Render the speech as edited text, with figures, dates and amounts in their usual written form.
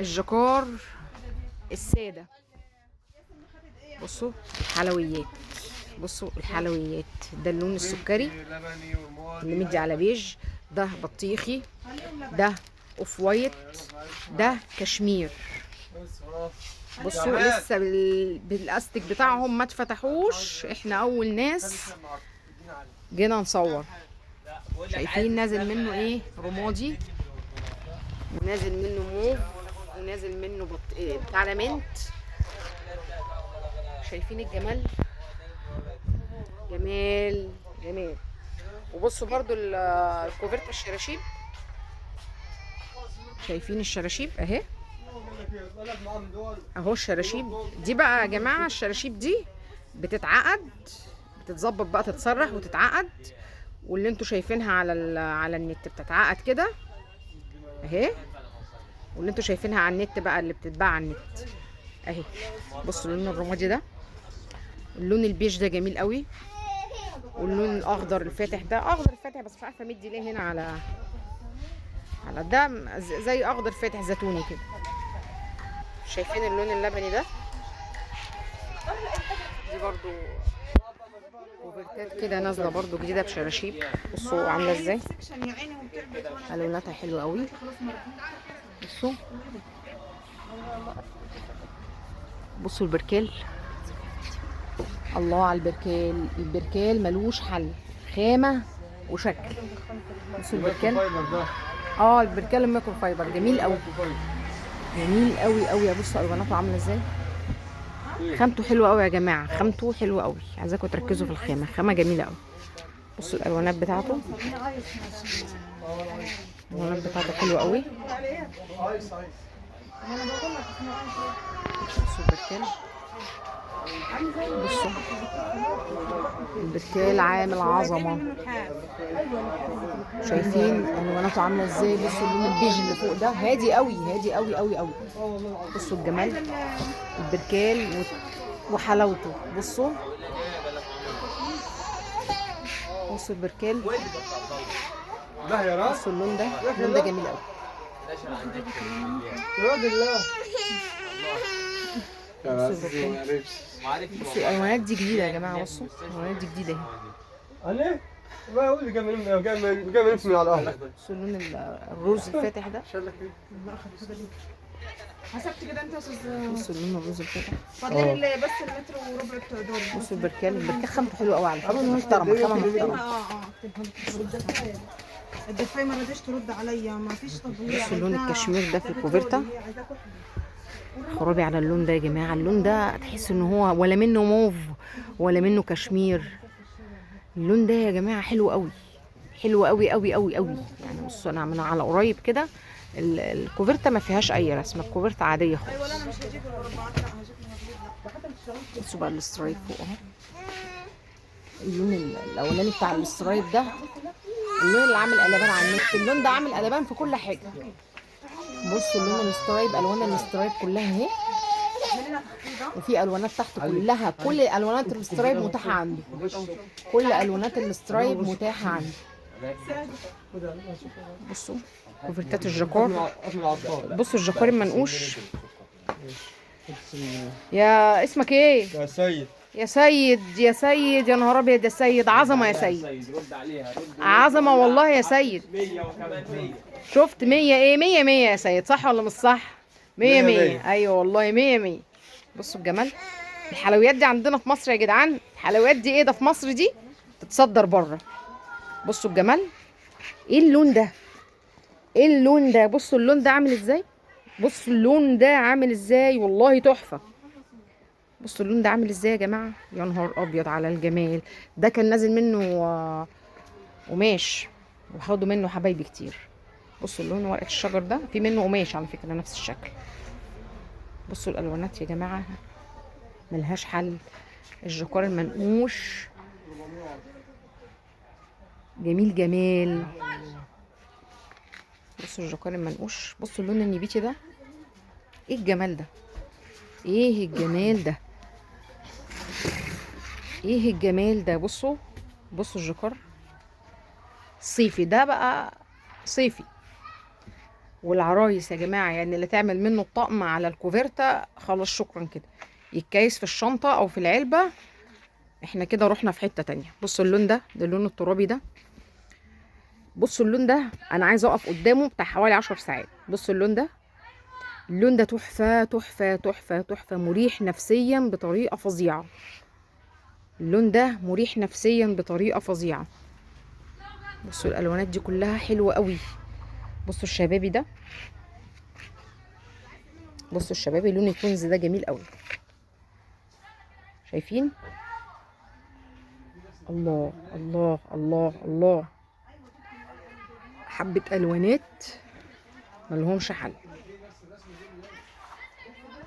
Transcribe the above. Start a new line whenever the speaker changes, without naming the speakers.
الجكار الساده. بصوا الحلويات، بصوا الحلويات، ده اللون السكري اللي مدي على بيج، ده بطيخي، ده اوف وايت، ده كشمير. بصوا لسه بالاستيك بتاعهم ما اتفتحوش، احنا اول ناس جينا نصور. شايفين نازل منه ايه؟ رمادي، ونازل منه موف، ونازل منه بتاع ده منت. شايفين الجمال؟ جمال جمال. وبصوا برضو الكوفرت الشراشيب، شايفين الشراشيب اهي، اهو الشراشيب دي بقى يا جماعه. الشراشيب دي بتتعقد، بتتظبط بقى، تتسرح وتتعقد، واللي انتوا شايفينها على النت بتتعقد كده اهي، واللي انتوا شايفينها على النت بقى اللي بتتباع على النت اهي. بصوا اللون الرمادي ده، اللون البيج ده جميل قوي، واللون الاخضر الفاتح ده، اخضر الفاتح بس مش عارفه مدي ليه هنا على ده زي اخضر فاتح زيتوني كده. شايفين اللون اللبني ده؟ دي برضو كوفرتات كده نازله برضو جديده بشراشيب. بصوا عامله ازاي، الواناتها حلوه قوي. بصوا، بصوا البركال، الله على البركال، البركال ملوش حل، خامه وشكل. بصوا البركال، البركال الميكرو فايبر جميل قوي، جميل قوي قوي. بصوا الواناته عامله ازاي، خامته حلوه قوي يا جماعه، خامته حلوه قوي، عايزاكم تركزوا في الخامه، خامه جميله قوي. بصوا الالوانات بتاعته، الالوانات بتاعته حلوه قوي. بصوا البركال، بصوا البركال عامل عظمه. شايفين الواناته عامله ازاي؟ بصوا اللون البيج اللي فوق ده هادي قوي، هادي قوي قوي قوي. بصوا الجمال، البركال وحلاوته. بصوا، بصوا البركال، بصوا اللون ده، اللون ده جميل قوي. بصوا البركال، بصوا الالوانات دي جديده يا جماعه، بصوا الالوانات دي جديده اهي. بصوا اللون الروز الفاتح ده،
حسبت كده انت يا استاذ؟
بصوا اللون الروز الفاتح.
فاضل بس المتر وربع بتوع دول.
بصوا البركال، البركال خامته حلوه قوي على فكره، محترمه، خامه محترمه.
الدفايه ما رضيش ترد عليا، ما فيش تطبيق.
بصوا اللون الكشمير ده في الكوفرتا، خرابي على اللون ده يا جماعه. اللون ده تحس ان هو ولا منه موف ولا منه كشمير، اللون ده يا جماعه حلو قوي، حلو قوي قوي قوي قوي. يعني بصوا انا من على قريب كده، الكوفرتا ما فيهاش اي رسمه، الكوفرتا عاديه خالص.
ايوه انا مش هجيب الاربعات، لا هجيب.
بصوا بقى السترايب فوق اهو، اللون الاولاني بتاع السترايب ده، اللون اللي عامل قلبان على النت، اللون ده عامل قلبان في كل حاجه. بصوا اللون السترايب، الوان السترايب كلها اهي، وفي الوانات تحت كلها، كل الوانات السترايب متاحه عندي، كل الوانات السترايب متاحه عندي. بصوا كوفرتات الجاكور، بصوا الجاكور المنقوش. يا اسمك ايه؟
يا سيد.
يا سيد، يا سيد، يا نهار ابيض يا سيد، عظمه يا سيد، عظمه والله يا سيد. شفت 100 ايه؟ 100 100 يا سيد، صح ولا مش صح؟ 100 100. ايوه والله 100 100. بصوا الجمال، الحلويات دي عندنا في مصر يا جدعان، الحلويات دي ايه ده في مصر دي تتصدر بره. بصوا الجمال، ايه اللون ده، ايه اللون ده؟ بصوا اللون ده عامل ازاي، بصوا اللون ده عامل ازاي، والله تحفه. بصوا اللون ده عامل ازاي يا جماعه، يا نهار ابيض على الجمال. ده كان نازل منه قماش، وخدوا منه حبايبي كتير. بصوا اللون ورقه الشجر ده، في منه قماش على فكره نفس الشكل. بصوا الالوانات يا جماعه ملهاش حل. الجاكار المنقوش جميل جمال. بصوا الجاكار المنقوش، بصوا اللون النبيتي ده، ايه الجمال ده، ايه الجمال ده، ايه الجمال ده. بصوا، بصوا الجاكار الصيفي ده بقى، صيفي والعرايس يا جماعه يعني اللي تعمل منه الطقم على الكوفرتا خلاص شكرا كده، يتكيس في الشنطه او في العلبه. احنا كده رحنا في حته تانية. بصوا اللون ده اللون الترابي ده، بصوا اللون ده انا عايزه اقف قدامه بتاع حوالي 10 ساعات. بصوا اللون ده، اللون ده تحفه تحفه تحفه تحفه، مريح نفسيا بطريقه فظيعه. اللون ده مريح نفسيا بطريقه فظيعه. بصوا الالوانات دي كلها حلوه قوي. بصوا الشبابي ده، بصوا الشبابي لون الكنز ده جميل قوي. شايفين؟ الله الله الله الله، حبه الوانات ملهمش حل.